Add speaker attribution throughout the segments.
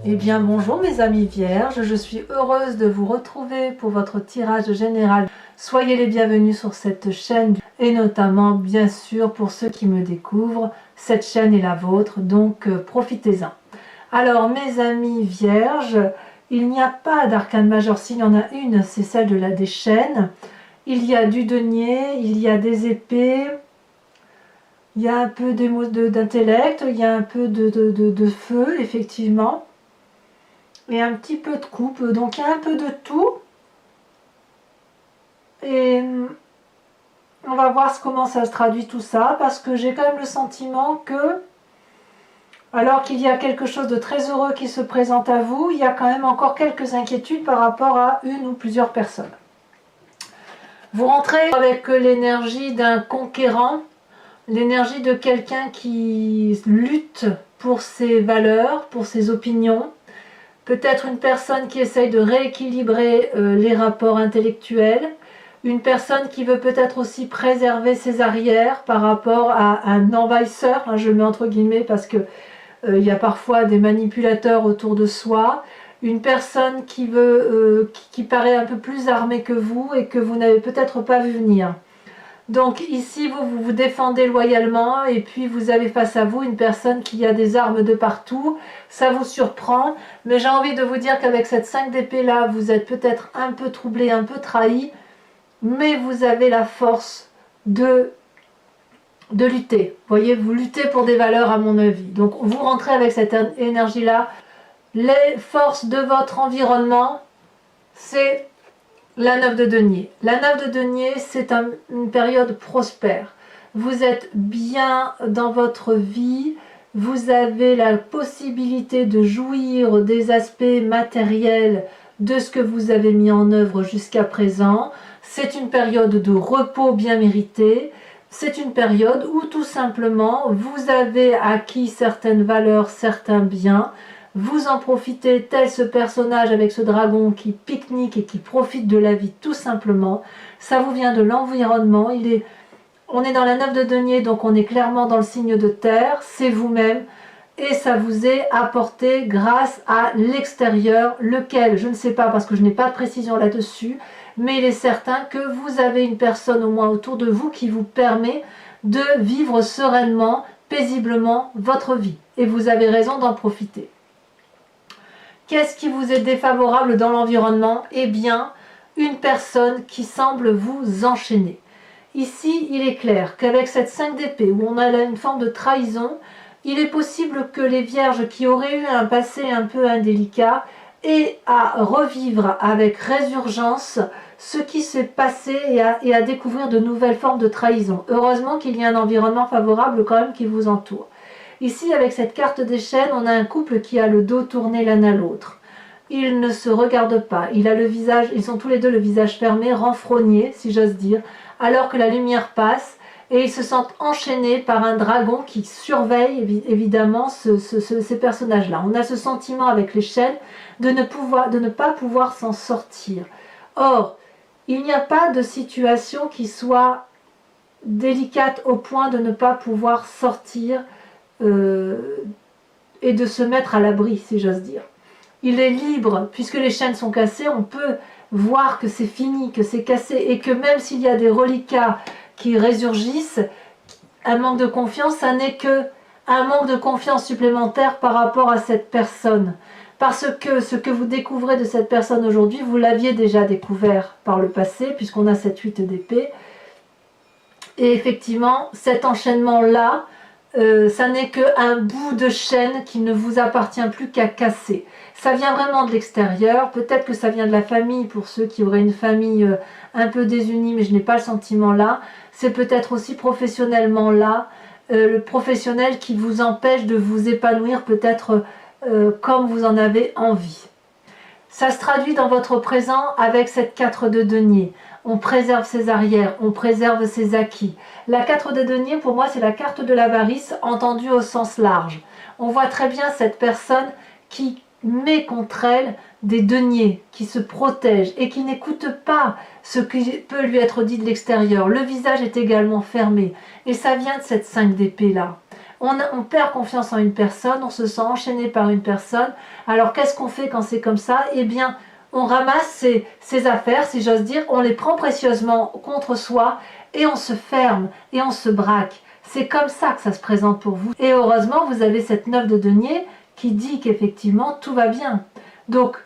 Speaker 1: Eh bien bonjour mes amis vierges, je suis heureuse de vous retrouver pour votre tirage général. Soyez les bienvenus sur cette chaîne et notamment bien sûr pour ceux qui me découvrent, cette chaîne est la vôtre, donc profitez-en. Alors mes amis vierges, il n'y a pas d'arcane majeure, s'il y en a une, c'est celle de des chaînes. Il y a du denier, il y a des épées, il y a un peu d'intellect, il y a un peu de feu effectivement. Et un petit peu de coupe, donc il y a un peu de tout. Et on va voir comment ça se traduit tout ça, parce que j'ai quand même le sentiment que, alors qu'il y a quelque chose de très heureux qui se présente à vous, il y a quand même encore quelques inquiétudes par rapport à une ou plusieurs personnes. Vous rentrez avec l'énergie d'un conquérant, l'énergie de quelqu'un qui lutte pour ses valeurs, pour ses opinions. Peut-être une personne qui essaye de rééquilibrer les rapports intellectuels, une personne qui veut peut-être aussi préserver ses arrières par rapport à un envahisseur, hein, je le mets entre guillemets parce que il y a parfois des manipulateurs autour de soi, une personne qui veut, qui paraît un peu plus armée que vous et que vous n'avez peut-être pas vu venir. Donc ici, vous vous défendez loyalement et puis vous avez face à vous une personne qui a des armes de partout. Ça vous surprend, mais j'ai envie de vous dire qu'avec cette 5 d'épée là, vous êtes peut-être un peu troublé, un peu trahi, mais vous avez la force de lutter. Vous voyez, vous luttez pour des valeurs à mon avis. Donc vous rentrez avec cette énergie là. Les forces de votre environnement, c'est la 9 de denier. La 9 de denier, c'est une période prospère. Vous êtes bien dans votre vie, vous avez la possibilité de jouir des aspects matériels de ce que vous avez mis en œuvre jusqu'à présent. C'est une période de repos bien mérité. C'est une période où tout simplement vous avez acquis certaines valeurs, certains biens. Vous en profitez tel ce personnage avec ce dragon qui pique-nique et qui profite de la vie tout simplement. Ça vous vient de l'environnement. On est dans la 9 de denier, donc on est clairement dans le signe de terre. C'est vous-même et ça vous est apporté grâce à l'extérieur, lequel, je ne sais pas parce que je n'ai pas de précision là-dessus, mais il est certain que vous avez une personne au moins autour de vous qui vous permet de vivre sereinement, paisiblement votre vie. Et vous avez raison d'en profiter. Qu'est-ce qui vous est défavorable dans l'environnement? Eh bien, une personne qui semble vous enchaîner. Ici, il est clair qu'avec cette 5 d'épée, où on a là une forme de trahison, il est possible que les vierges qui auraient eu un passé un peu indélicat aient à revivre avec résurgence ce qui s'est passé et à découvrir de nouvelles formes de trahison. Heureusement qu'il y a un environnement favorable quand même qui vous entoure. Ici, avec cette carte des chaînes, on a un couple qui a le dos tourné l'un à l'autre. Ils ne se regardent pas. Ils sont tous les deux le visage fermé, renfrognés, si j'ose dire, alors que la lumière passe et ils se sentent enchaînés par un dragon qui surveille évidemment ces personnages-là. On a ce sentiment avec les chaînes de ne pas pouvoir s'en sortir. Or, il n'y a pas de situation qui soit délicate au point de ne pas pouvoir sortir et de se mettre à l'abri, si j'ose dire. Il est libre, puisque les chaînes sont cassées, on peut voir que c'est fini, que c'est cassé, et que même s'il y a des reliquats qui résurgissent, un manque de confiance, ça n'est que un manque de confiance supplémentaire par rapport à cette personne. Parce que ce que vous découvrez de cette personne aujourd'hui, vous l'aviez déjà découvert par le passé, puisqu'on a cette 8 d'épée. Et effectivement, cet enchaînement-là, ça n'est qu'un bout de chaîne qui ne vous appartient plus qu'à casser. Ça vient vraiment de l'extérieur, peut-être que ça vient de la famille pour ceux qui auraient une famille un peu désunie, mais je n'ai pas le sentiment là. C'est peut-être aussi professionnellement là, le professionnel qui vous empêche de vous épanouir peut-être comme vous en avez envie. Ça se traduit dans votre présent avec cette 4 de denier. On préserve ses arrières, on préserve ses acquis. La 4 de denier, pour moi, c'est la carte de l'avarice entendue au sens large. On voit très bien cette personne qui met contre elle des deniers, qui se protège et qui n'écoute pas ce qui peut lui être dit de l'extérieur. Le visage est également fermé et ça vient de cette 5 d'épée là. on perd confiance en une personne, on se sent enchaîné par une personne. Alors qu'est-ce qu'on fait quand c'est comme ça? Eh bien, on ramasse ses affaires, si j'ose dire, on les prend précieusement contre soi et on se ferme et on se braque. C'est comme ça que ça se présente pour vous. Et heureusement, vous avez cette 9 de denier qui dit qu'effectivement, tout va bien. Donc,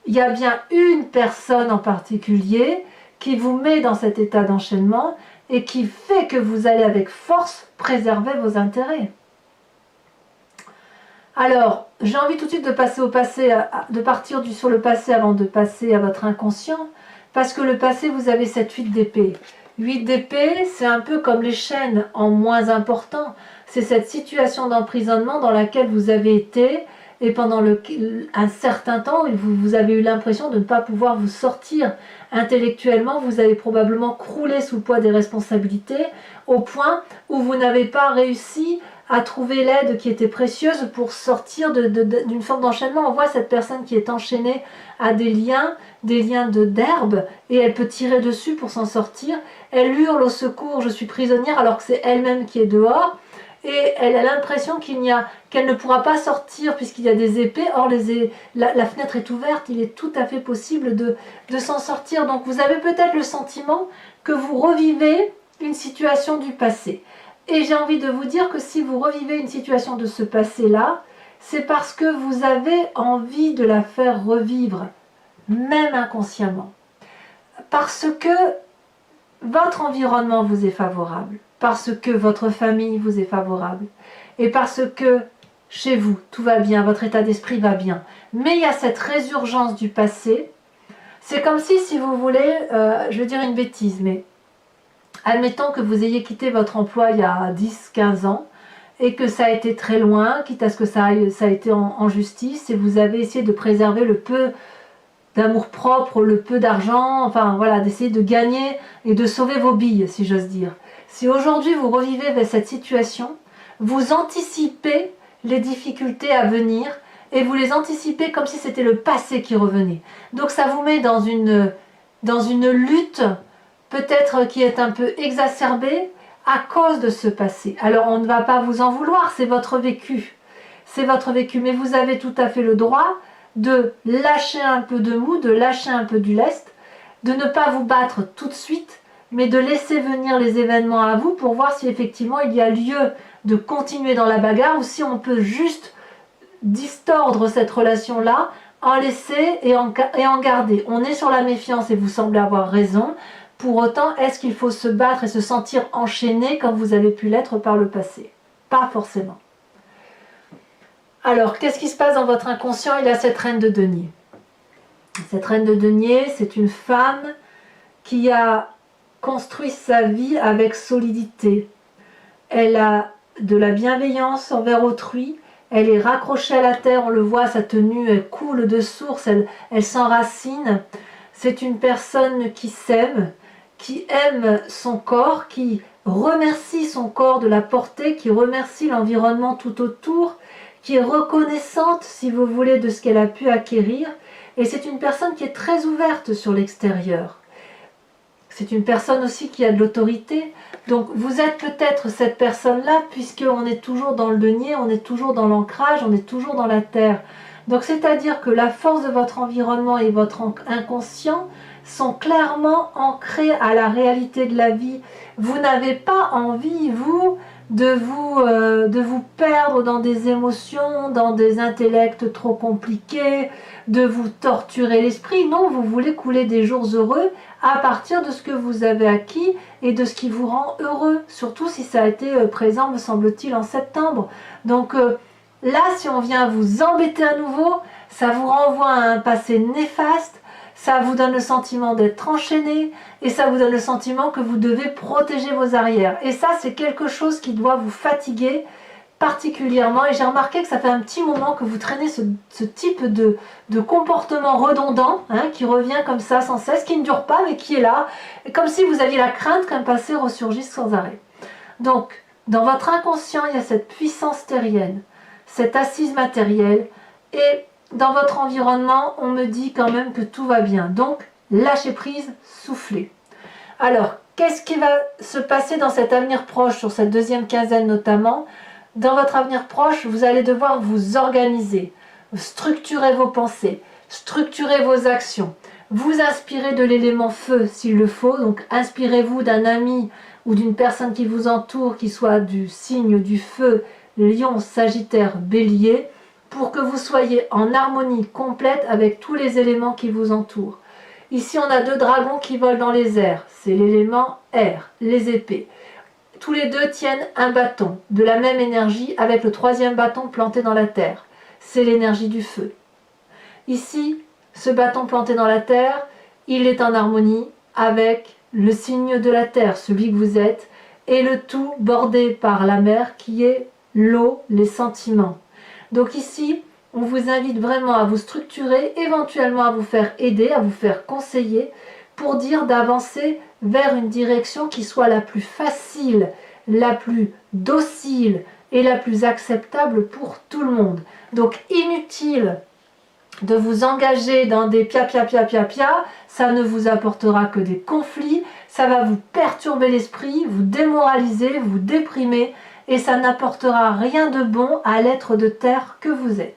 Speaker 1: il y a bien une personne en particulier qui vous met dans cet état d'enchaînement et qui fait que vous allez avec force préserver vos intérêts. Alors, j'ai envie tout de suite de passer au passé, de partir sur le passé avant de passer à votre inconscient, parce que le passé, vous avez cette 8 d'épée. 8 d'épée, c'est un peu comme les chaînes en moins important. C'est cette situation d'emprisonnement dans laquelle vous avez été et pendant un certain temps, vous avez eu l'impression de ne pas pouvoir vous sortir. Intellectuellement, vous avez probablement croulé sous le poids des responsabilités au point où vous n'avez pas réussi à trouver l'aide qui était précieuse pour sortir d'une forme d'enchaînement. On voit cette personne qui est enchaînée à des liens d'herbe, et elle peut tirer dessus pour s'en sortir. Elle hurle au secours, je suis prisonnière, alors que c'est elle-même qui est dehors. Et elle a l'impression qu'elle ne pourra pas sortir puisqu'il y a des épées. Or, la fenêtre est ouverte, il est tout à fait possible de s'en sortir. Donc, vous avez peut-être le sentiment que vous revivez une situation du passé. Et j'ai envie de vous dire que si vous revivez une situation de ce passé-là, c'est parce que vous avez envie de la faire revivre, même inconsciemment. Parce que votre environnement vous est favorable, parce que votre famille vous est favorable, et parce que chez vous, tout va bien, votre état d'esprit va bien. Mais il y a cette résurgence du passé. C'est comme si vous voulez, je vais dire une bêtise, mais admettons que vous ayez quitté votre emploi il y a 10-15 ans, et que ça a été très loin, quitte à ce que ça a été en justice, et vous avez essayé de préserver le peu d'amour-propre, le peu d'argent, enfin voilà, d'essayer de gagner et de sauver vos billes, si j'ose dire. Si aujourd'hui vous revivez cette situation, vous anticipez les difficultés à venir et vous les anticipez comme si c'était le passé qui revenait. Donc ça vous met dans une lutte peut-être qui est un peu exacerbée à cause de ce passé. Alors on ne va pas vous en vouloir, c'est votre vécu. C'est votre vécu, mais vous avez tout à fait le droit de lâcher un peu de mou, de lâcher un peu du lest, de ne pas vous battre tout de suite, mais de laisser venir les événements à vous pour voir si effectivement il y a lieu de continuer dans la bagarre ou si on peut juste distordre cette relation-là, en laisser et en garder. On est sur la méfiance et vous semblez avoir raison. Pour autant, est-ce qu'il faut se battre et se sentir enchaîné comme vous avez pu l'être par le passé? Pas forcément. Alors, qu'est-ce qui se passe dans votre inconscient? Il y a cette reine de denier. Cette reine de denier, c'est une femme qui a construit sa vie avec solidité. Elle a de la bienveillance envers autrui. Elle est raccrochée à la terre, on le voit, sa tenue, elle coule de source, elle s'enracine. C'est une personne qui s'aime, qui aime son corps, qui remercie son corps de la portée, qui remercie l'environnement tout autour, qui est reconnaissante, si vous voulez, de ce qu'elle a pu acquérir. Et c'est une personne qui est très ouverte sur l'extérieur. C'est une personne aussi qui a de l'autorité. Donc vous êtes peut-être cette personne-là, puisqu'on est toujours dans le denier, on est toujours dans l'ancrage, on est toujours dans la terre. Donc c'est-à-dire que la force de votre environnement et votre inconscient sont clairement ancrés à la réalité de la vie. Vous n'avez pas envie, vous, de vous perdre dans des émotions, dans des intellects trop compliqués, de vous torturer l'esprit. Non, vous voulez couler des jours heureux à partir de ce que vous avez acquis et de ce qui vous rend heureux, surtout si ça a été présent, me semble-t-il, en septembre. Donc là, si on vient vous embêter à nouveau, ça vous renvoie à un passé néfaste, ça vous donne le sentiment d'être enchaîné et ça vous donne le sentiment que vous devez protéger vos arrières. Et ça, c'est quelque chose qui doit vous fatiguer particulièrement. Et j'ai remarqué que ça fait un petit moment que vous traînez ce type de comportement redondant, qui revient comme ça sans cesse, qui ne dure pas mais qui est là, comme si vous aviez la crainte qu'un passé ressurgisse sans arrêt. Donc, dans votre inconscient, il y a cette puissance terrienne, cette assise matérielle, et dans votre environnement, on me dit quand même que tout va bien. Donc, lâchez prise, soufflez. Alors, qu'est-ce qui va se passer dans cet avenir proche, sur cette deuxième quinzaine notamment? dans votre avenir proche, vous allez devoir vous organiser, structurer vos pensées, structurer vos actions, vous inspirer de l'élément feu s'il le faut, donc inspirez-vous d'un ami ou d'une personne qui vous entoure qui soit du signe du feu, Lion, Sagittaire, Bélier, pour que vous soyez en harmonie complète avec tous les éléments qui vous entourent. Ici, on a 2 dragons qui volent dans les airs, c'est l'élément air, les épées. Tous les 2 tiennent un bâton de la même énergie avec le 3e bâton planté dans la terre. C'est l'énergie du feu. Ici, ce bâton planté dans la terre, il est en harmonie avec le signe de la terre, celui que vous êtes, et le tout bordé par la mer qui est l'eau, les sentiments. Donc ici, on vous invite vraiment à vous structurer, éventuellement à vous faire aider, à vous faire conseiller, pour dire d'avancer vers une direction qui soit la plus facile, la plus docile et la plus acceptable pour tout le monde. Donc inutile de vous engager dans des pia, ça ne vous apportera que des conflits, ça va vous perturber l'esprit, vous démoraliser, vous déprimer, et ça n'apportera rien de bon à l'être de terre que vous êtes.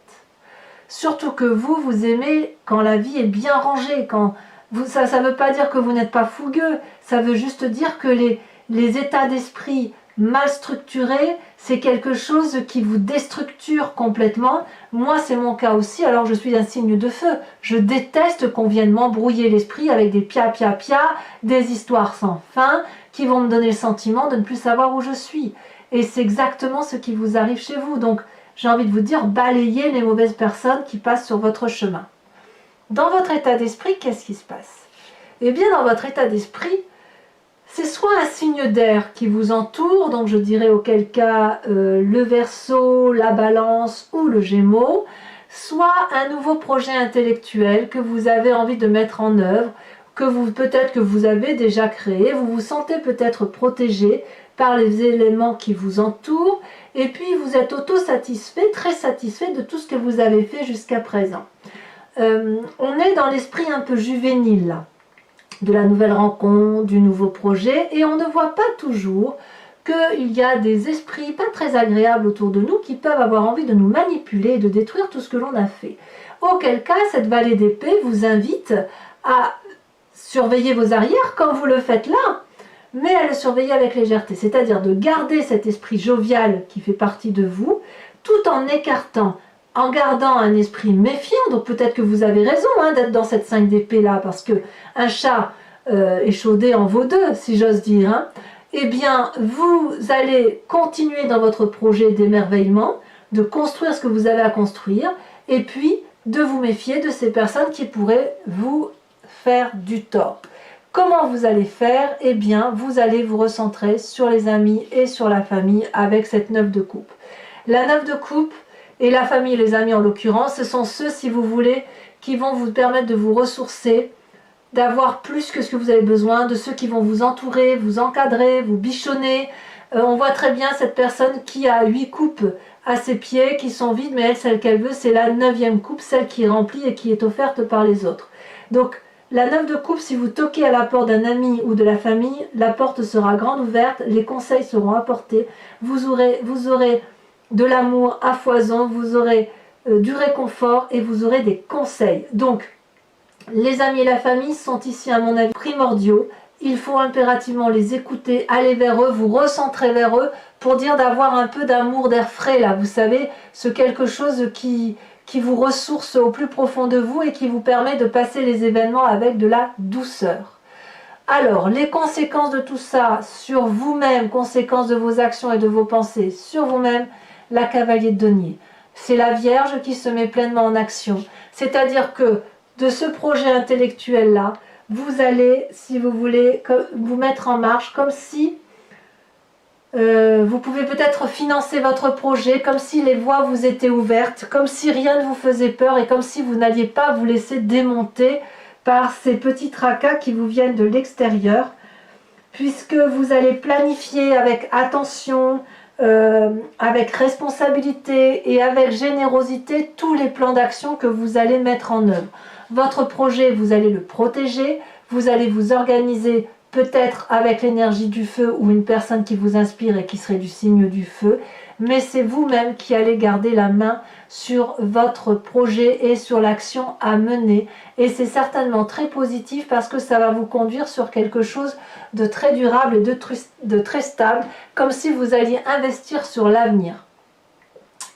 Speaker 1: Surtout que vous aimez quand la vie est bien rangée, ça ne veut pas dire que vous n'êtes pas fougueux, ça veut juste dire que les états d'esprit mal structurés, c'est quelque chose qui vous déstructure complètement. Moi, c'est mon cas aussi, alors je suis un signe de feu. Je déteste qu'on vienne m'embrouiller l'esprit avec des pia, des histoires sans fin, qui vont me donner le sentiment de ne plus savoir où je suis. Et c'est exactement ce qui vous arrive chez vous. Donc, j'ai envie de vous dire, balayez les mauvaises personnes qui passent sur votre chemin. Dans votre état d'esprit, qu'est-ce qui se passe? Eh bien, dans votre état d'esprit, c'est soit un signe d'air qui vous entoure, donc je dirais auquel cas le Verseau, la Balance ou le Gémeaux, soit un nouveau projet intellectuel que vous avez envie de mettre en œuvre, peut-être que vous avez déjà créé, vous vous sentez peut-être protégé par les éléments qui vous entourent, et puis vous êtes auto-satisfait, très satisfait de tout ce que vous avez fait jusqu'à présent. On est dans l'esprit un peu juvénile là, de la nouvelle rencontre, du nouveau projet, et on ne voit pas toujours qu'il y a des esprits pas très agréables autour de nous qui peuvent avoir envie de nous manipuler et de détruire tout ce que l'on a fait. Auquel cas, cette vallée d'épée vous invite à surveiller vos arrières comme vous le faites là, mais à le surveiller avec légèreté, c'est-à-dire de garder cet esprit jovial qui fait partie de vous, tout en écartant, en gardant un esprit méfiant. Donc peut-être que vous avez raison d'être dans cette 5 d'épée là, parce que un chat échaudé en vaut 2, si j'ose dire. Eh bien, vous allez continuer dans votre projet d'émerveillement, de construire ce que vous avez à construire, et puis de vous méfier de ces personnes qui pourraient vous faire du tort. Comment vous allez faire? Eh bien, vous allez vous recentrer sur les amis et sur la famille avec cette 9 de coupe. La 9 de coupe et la famille, les amis en l'occurrence, ce sont ceux, si vous voulez, qui vont vous permettre de vous ressourcer, d'avoir plus que ce que vous avez besoin, de ceux qui vont vous entourer, vous encadrer, vous bichonner. On voit très bien cette personne qui a 8 coupes à ses pieds, qui sont vides, mais elle, celle qu'elle veut, c'est la 9e coupe, celle qui est remplie et qui est offerte par les autres. Donc, la 9 de coupe, si vous toquez à la porte d'un ami ou de la famille, la porte sera grande ouverte, les conseils seront apportés, vous aurez de l'amour à foison, vous aurez du réconfort et vous aurez des conseils. Donc, les amis et la famille sont ici, à mon avis, primordiaux. Il faut impérativement les écouter, aller vers eux, vous recentrer vers eux pour dire d'avoir un peu d'amour, d'air frais là, vous savez, ce quelque chose qui vous ressource au plus profond de vous et qui vous permet de passer les événements avec de la douceur. Alors, les conséquences de tout ça sur vous-même, conséquences de vos actions et de vos pensées sur vous-même, la cavalier de denier. C'est la Vierge qui se met pleinement en action. C'est-à-dire que de ce projet intellectuel-là, vous allez, si vous voulez, vous mettre en marche comme si vous pouvez peut-être financer votre projet, comme si les voies vous étaient ouvertes, comme si rien ne vous faisait peur et comme si vous n'alliez pas vous laisser démonter par ces petits tracas qui vous viennent de l'extérieur, puisque vous allez planifier avec attention, avec responsabilité et avec générosité tous les plans d'action que vous allez mettre en œuvre. Votre projet, vous allez le protéger, vous allez vous organiser peut-être avec l'énergie du feu ou une personne qui vous inspire et qui serait du signe du feu. mais c'est vous-même qui allez garder la main sur votre projet et sur l'action à mener. Et c'est certainement très positif parce que ça va vous conduire sur quelque chose de très durable et de très stable, comme si vous alliez investir sur l'avenir.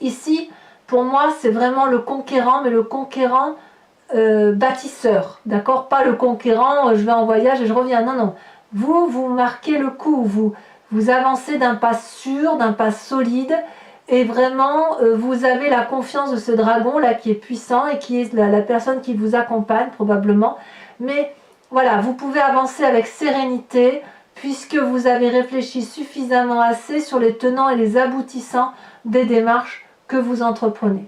Speaker 1: Ici, pour moi, c'est vraiment le conquérant, mais le conquérant bâtisseur, d'accord? Pas le conquérant, je vais en voyage et je reviens. Non, non. Vous marquez le coup, vous avancez d'un pas sûr, d'un pas solide, et vraiment, vous avez la confiance de ce dragon-là qui est puissant et qui est la personne qui vous accompagne probablement. Mais voilà, vous pouvez avancer avec sérénité puisque vous avez réfléchi suffisamment assez sur les tenants et les aboutissants des démarches que vous entreprenez.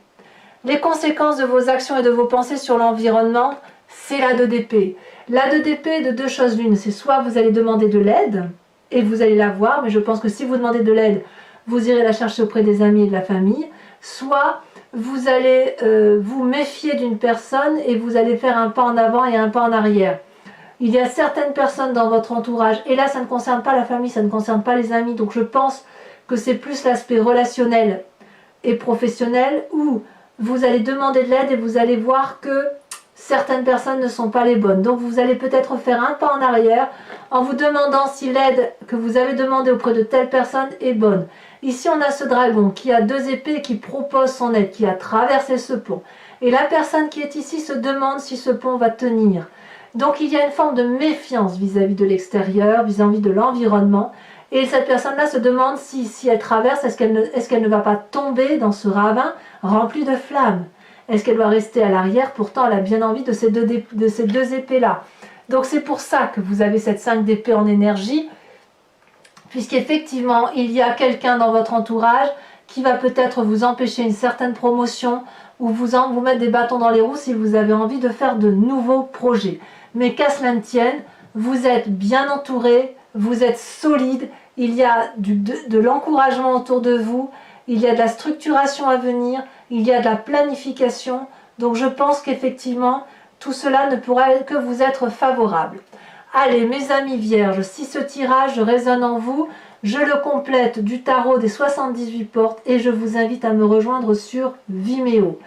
Speaker 1: Les conséquences de vos actions et de vos pensées sur l'environnement, c'est la 2 d'épée. La 2 d'épée de deux choses l'une, c'est soit vous allez demander de l'aide, et vous allez la voir, mais je pense que si vous demandez de l'aide, vous irez la chercher auprès des amis et de la famille, soit vous allez vous méfier d'une personne et vous allez faire un pas en avant et un pas en arrière. Il y a certaines personnes dans votre entourage, et là ça ne concerne pas la famille, ça ne concerne pas les amis, donc je pense que c'est plus l'aspect relationnel et professionnel où vous allez demander de l'aide et vous allez voir que certaines personnes ne sont pas les bonnes. Donc vous allez peut-être faire un pas en arrière en vous demandant si l'aide que vous avez demandée auprès de telle personne est bonne. Ici on a ce dragon qui a 2 épées qui propose son aide, qui a traversé ce pont. Et la personne qui est ici se demande si ce pont va tenir. Donc il y a une forme de méfiance vis-à-vis de l'extérieur, vis-à-vis de l'environnement. Et cette personne-là se demande si elle traverse, est-ce qu'elle ne va pas tomber dans ce ravin rempli de flammes? Est-ce qu'elle doit rester à l'arrière? Pourtant, elle a bien envie de ces deux épées-là. Donc c'est pour ça que vous avez cette 5 d'épée en énergie, puisqu'effectivement, il y a quelqu'un dans votre entourage qui va peut-être vous empêcher une certaine promotion ou vous mettre des bâtons dans les roues si vous avez envie de faire de nouveaux projets. Mais qu'à cela ne tienne, vous êtes bien entouré, vous êtes solide, il y a de l'encouragement autour de vous, il y a de la structuration à venir, il y a de la planification. Donc je pense qu'effectivement, tout cela ne pourra que vous être favorable. Allez, mes amis vierges, si ce tirage résonne en vous, je le complète du tarot des 78 portes et je vous invite à me rejoindre sur Vimeo.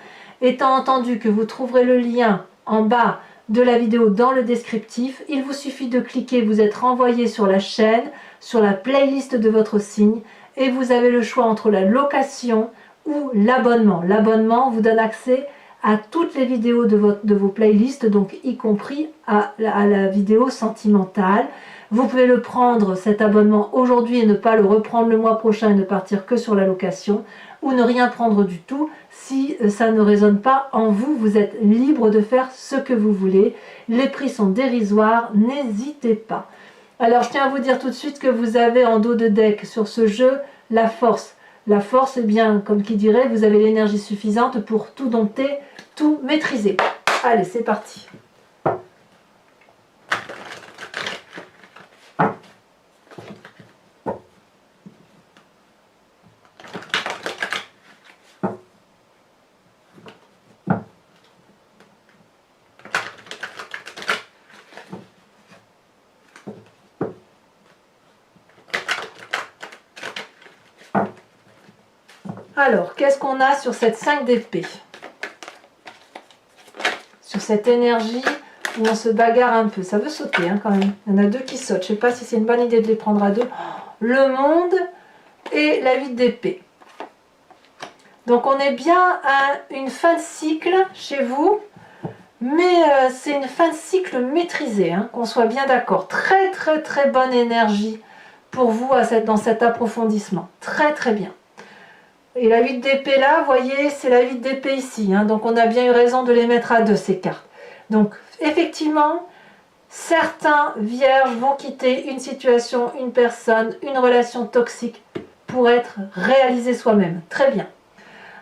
Speaker 1: Étant entendu que vous trouverez le lien en bas de la vidéo dans le descriptif, il vous suffit de cliquer, vous êtes renvoyé sur la chaîne, sur la playlist de votre signe et vous avez le choix entre la location ou l'abonnement. L'abonnement vous donne accès à toutes les vidéos de vos playlists, donc y compris à la vidéo sentimentale. Vous pouvez le prendre, cet abonnement, aujourd'hui et ne pas le reprendre le mois prochain et ne partir que sur la location, ou ne rien prendre du tout. Si ça ne résonne pas en vous, vous êtes libre de faire ce que vous voulez. Les prix sont dérisoires, n'hésitez pas. Alors je tiens à vous dire tout de suite que vous avez en dos de deck sur ce jeu la force. La force, eh bien, comme qui dirait, vous avez l'énergie suffisante pour tout dompter, tout maîtriser. Allez, c'est parti. Alors, qu'est-ce qu'on a sur cette 5 d'épée? Sur cette énergie où on se bagarre un peu. Ça veut sauter hein, quand même. Il y en a 2 qui sautent. Je ne sais pas si c'est une bonne idée de les prendre à 2. Le monde et la 8 d'épée. Donc on est bien à une fin de cycle chez vous. Mais c'est une fin de cycle maîtrisée. Hein, qu'on soit bien d'accord. Très très très bonne énergie pour vous dans cet approfondissement. Très très bien. Et la 8 d'épée là, vous voyez, c'est la 8 d'épée ici. Hein, donc on a bien eu raison de les mettre à 2 ces cartes. Donc effectivement, certains vierges vont quitter une situation, une personne, une relation toxique pour être réalisé soi-même. Très bien.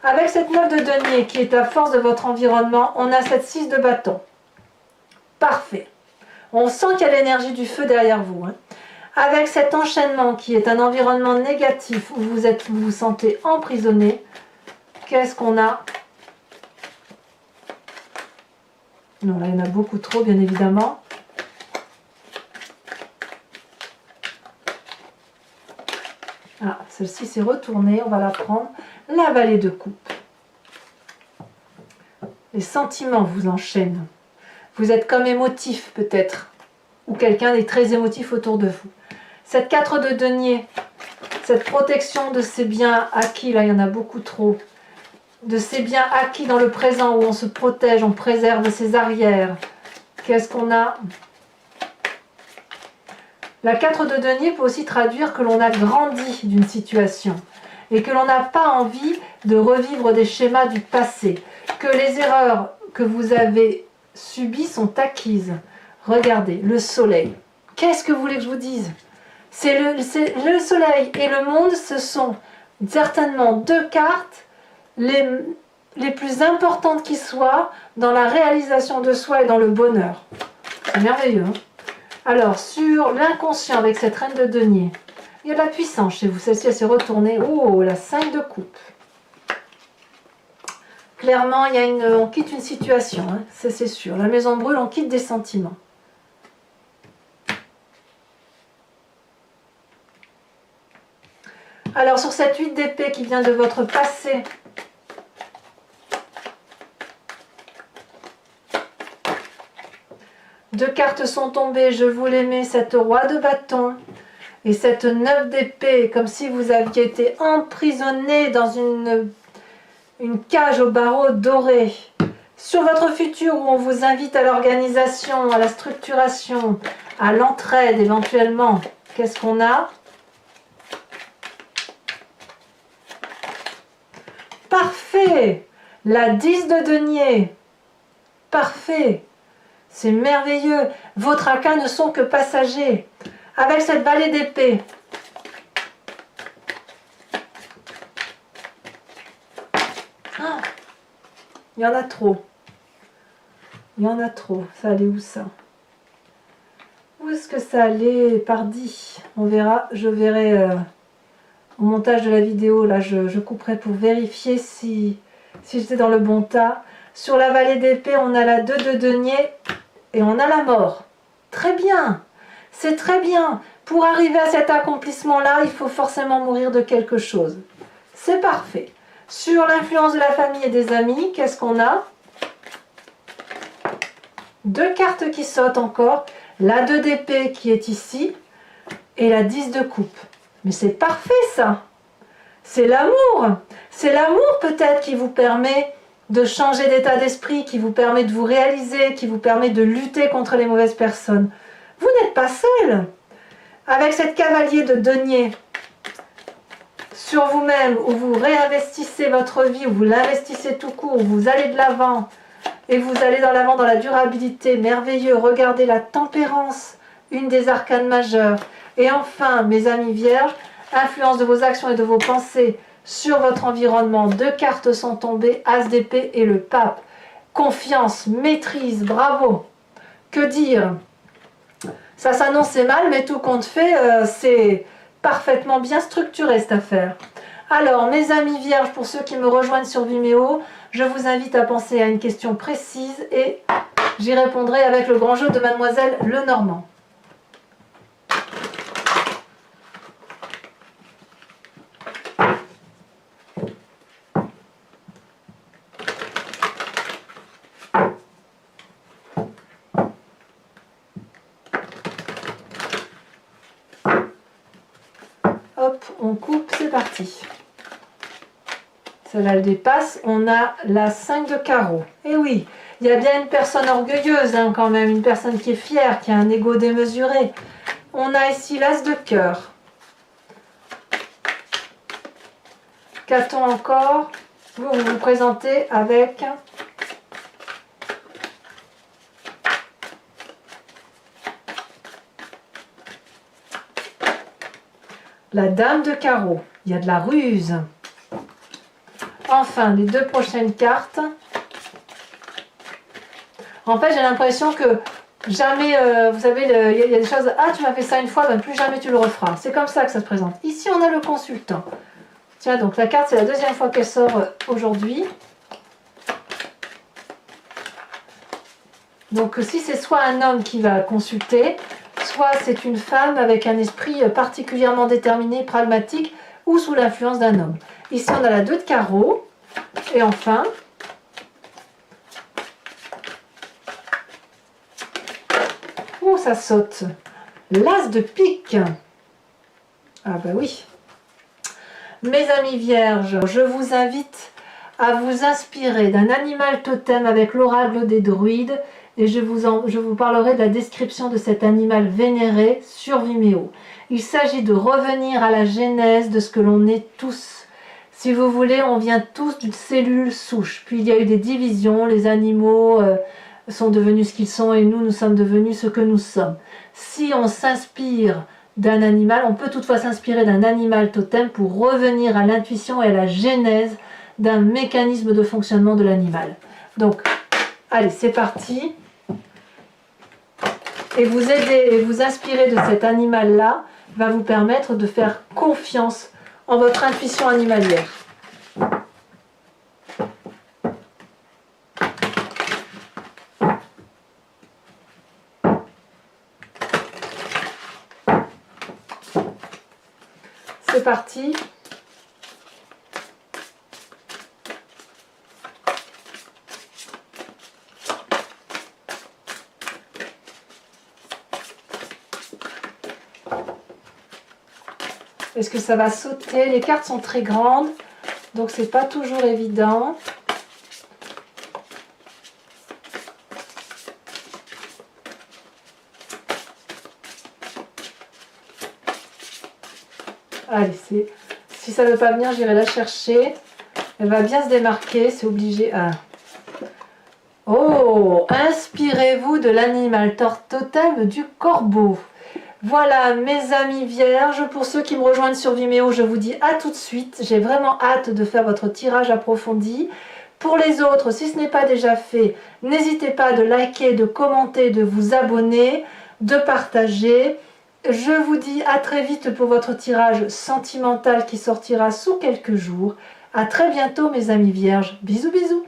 Speaker 1: Avec cette 9 de denier qui est à force de votre environnement, on a cette 6 de bâton. Parfait. On sent qu'il y a l'énergie du feu derrière vous. Hein. Avec cet enchaînement qui est un environnement négatif où vous vous sentez emprisonné, qu'est-ce qu'on a? Non, là il y en a beaucoup trop, bien évidemment. Ah, Celle-ci s'est retournée, on va la prendre. La Vallée de coupe. Les sentiments vous enchaînent. Vous êtes comme émotif peut-être, ou quelqu'un est très émotif autour de vous. Cette 4 de denier, cette protection de ces biens acquis, là il y en a beaucoup trop, de ces biens acquis dans le présent où on se protège, on préserve ses arrières. Qu'est-ce qu'on a? La 4 de denier peut aussi traduire que l'on a grandi d'une situation et que l'on n'a pas envie de revivre des schémas du passé, que les erreurs que vous avez subies sont acquises. Regardez, le soleil. Qu'est-ce que vous voulez que je vous dise? C'est le soleil et le monde, ce sont certainement deux cartes les plus importantes qui soient dans la réalisation de soi et dans le bonheur. C'est merveilleux, hein? Alors, sur l'inconscient avec cette reine de denier, il y a de la puissance chez vous. Celle-ci, elle s'est retournée. Oh, la 5 de coupe. Clairement, on quitte une situation, hein, c'est sûr. La maison brûle, on quitte des sentiments. Alors, sur cette 8 d'épée qui vient de votre passé, deux cartes sont tombées, je vous les mets, cette roi de bâton et cette 9 d'épée, comme si vous aviez été emprisonné dans une cage au barreau doré. Sur votre futur où on vous invite à l'organisation, à la structuration, à l'entraide éventuellement, qu'est-ce qu'on a? Parfait! La 10 de denier. Parfait! C'est merveilleux. Vos tracas ne sont que passagers. Avec cette vallée d'épée. Oh, il y en a trop. Il y en a trop. Ça allait où ça? Où est-ce que ça allait, pardi? On verra. Je verrai au montage de la vidéo. Là, je couperai pour vérifier si j'étais dans le bon tas. Sur la vallée d'épée, on a la 2 de denier. Et on a la mort. Très bien. C'est très bien. Pour arriver à cet accomplissement-là, il faut forcément mourir de quelque chose. C'est parfait. Sur l'influence de la famille et des amis, qu'est-ce qu'on a? Deux cartes qui sautent encore. La 2 d'épée qui est ici. Et la 10 de coupe. Mais c'est parfait ça. C'est l'amour. C'est l'amour peut-être qui vous permet de changer d'état d'esprit, qui vous permet de vous réaliser, qui vous permet de lutter contre les mauvaises personnes. Vous n'êtes pas seul. Avec cette cavalier de denier sur vous-même, où vous réinvestissez votre vie, où vous l'investissez tout court, où vous allez de l'avant, et vous allez dans l'avant dans la durabilité, merveilleux. Regardez la tempérance, une des arcanes majeures. Et enfin, mes amis vierges, influence de vos actions et de vos pensées sur votre environnement. Deux cartes sont tombées, As d'épée et le pape. Confiance, maîtrise, bravo. Que dire? Ça s'annonçait mal, mais tout compte fait, c'est parfaitement bien structuré cette affaire. Alors, mes amis vierges, pour ceux qui me rejoignent sur Vimeo, je vous invite à penser à une question précise et j'y répondrai avec le grand jeu de Mademoiselle Lenormand. Hop, on coupe, c'est parti. Celle-là, elle dépasse. On a la 5 de carreau. Et oui, il y a bien une personne orgueilleuse hein, quand même, une personne qui est fière, qui a un ego démesuré. On a ici l'As de cœur. Qu'a-t-on encore? Vous vous présentez avec la Dame de carreau. Il y a de la ruse. Enfin, les deux prochaines cartes. En fait, j'ai l'impression que jamais, vous savez, il y a des choses, ah, tu m'as fait ça une fois, ben plus jamais tu le referas. C'est comme ça que ça se présente. Ici, on a le consultant. Tiens, donc la carte, c'est la deuxième fois qu'elle sort aujourd'hui. Donc, si c'est soit un homme qui va consulter, soit c'est une femme avec un esprit particulièrement déterminé, pragmatique, ou sous l'influence d'un homme. Ici, on a la 2 de carreau. Et enfin, oh, ça saute. L'as de pique. Ah bah oui. Mes amis vierges, je vous invite à vous inspirer d'un animal totem avec l'oracle des druides et je vous parlerai de la description de cet animal vénéré sur Vimeo. Il s'agit de revenir à la genèse de ce que l'on est tous. Si vous voulez, on vient tous d'une cellule souche. Puis il y a eu des divisions, les animaux sont devenus ce qu'ils sont et nous sommes devenus ce que nous sommes. Si on s'inspire d'un animal, on peut toutefois s'inspirer d'un animal totem pour revenir à l'intuition et à la genèse d'un mécanisme de fonctionnement de l'animal. Donc, allez, c'est parti. Et vous aider et vous inspirer de cet animal-là va vous permettre de faire confiance en votre intuition animalière. C'est parti. Est-ce que ça va sauter? Les cartes sont très grandes, donc c'est pas toujours évident. Allez, si ça ne veut pas venir, j'irai la chercher. Elle va bien se démarquer, c'est obligé. Ah. Oh, inspirez-vous de l'animal totem du corbeau. Voilà mes amis vierges, pour ceux qui me rejoignent sur Vimeo, je vous dis à tout de suite. J'ai vraiment hâte de faire votre tirage approfondi. Pour les autres, si ce n'est pas déjà fait, n'hésitez pas de liker, de commenter, de vous abonner, de partager. Je vous dis à très vite pour votre tirage sentimental qui sortira sous quelques jours. À très bientôt mes amis vierges. Bisous bisous.